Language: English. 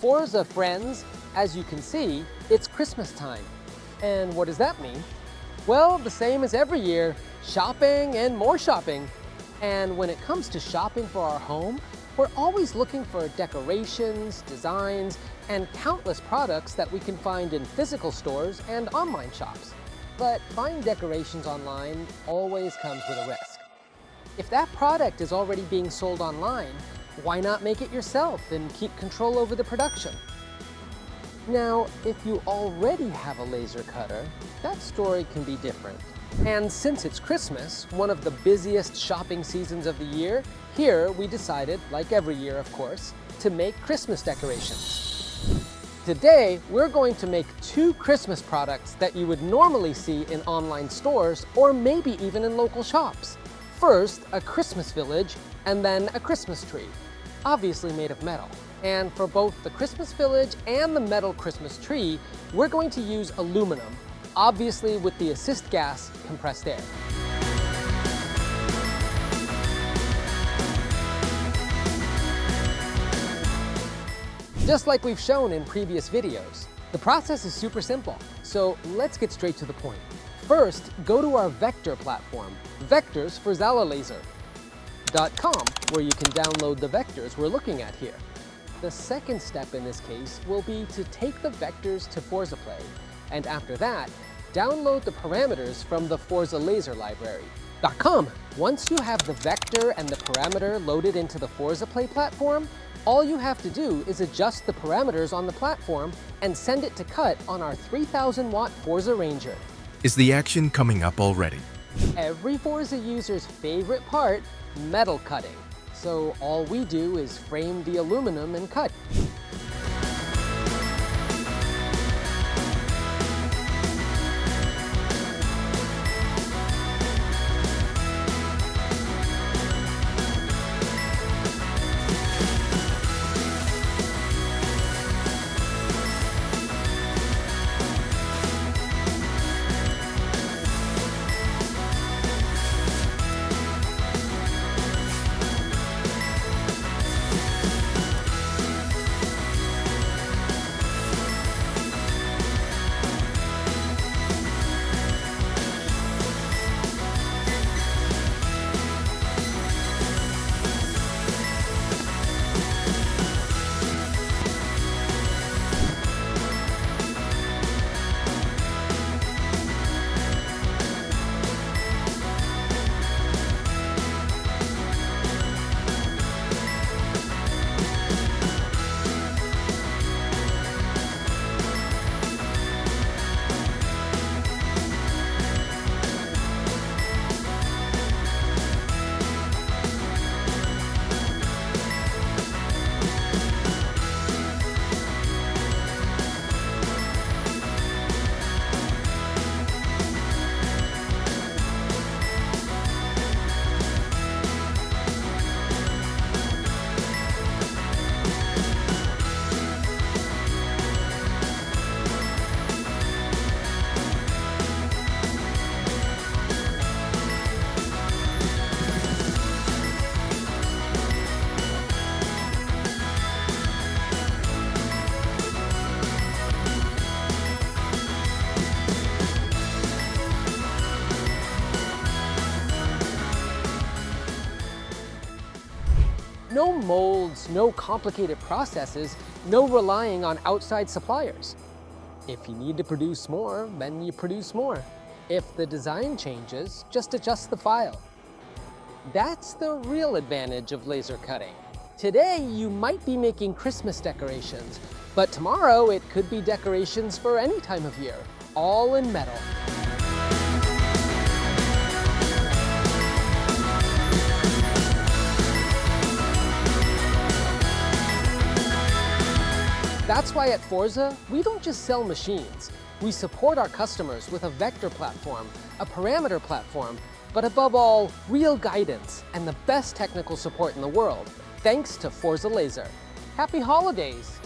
FORZA friends, as you can see, it's Christmas time. And what does that mean? Well, the same as every year, shopping and more shopping. And when it comes to shopping for our home, we're always looking for decorations, designs, and countless products that we can find in physical stores and online shops. But buying decorations online always comes with a risk. If that product is already being sold online, why not make it yourself and keep control over the production? Now, if you already have a laser cutter, that story can be different. And since it's Christmas, one of the busiest shopping seasons of the year, here we decided, like every year of course, to make Christmas decorations. Today, we're going to make 2 Christmas products that you would normally see in online stores or maybe even in local shops. First, a Christmas village, and then a Christmas tree, obviously made of metal. And for both the Christmas village and the metal Christmas tree, we're going to use aluminum, obviously with the assist gas compressed air. Just like we've shown in previous videos, the process is super simple, so let's get straight to the point. First, go to our vector platform, FORZALaser.com, where you can download the vectors we're looking at here. The second step in this case will be to take the vectors to FORZA Play, and after that, download the parameters from the FORZA Laser library. Once you have the vector and the parameter loaded into the FORZA Play platform, all you have to do is adjust the parameters on the platform and send it to cut on our 3000-watt FORZA Ranger. Is the action coming up already? Every FORZA user's favorite part, metal cutting. So all we do is frame the aluminum and cut. No molds, no complicated processes, no relying on outside suppliers. If you need to produce more, then you produce more. If the design changes, just adjust the file. That's the real advantage of laser cutting. Today, you might be making Christmas decorations, but tomorrow it could be decorations for any time of year, all in metal. That's why at FORZA, we don't just sell machines. We support our customers with a vector platform, a parameter platform, but above all, real guidance and the best technical support in the world, thanks to FORZA Laser. Happy holidays!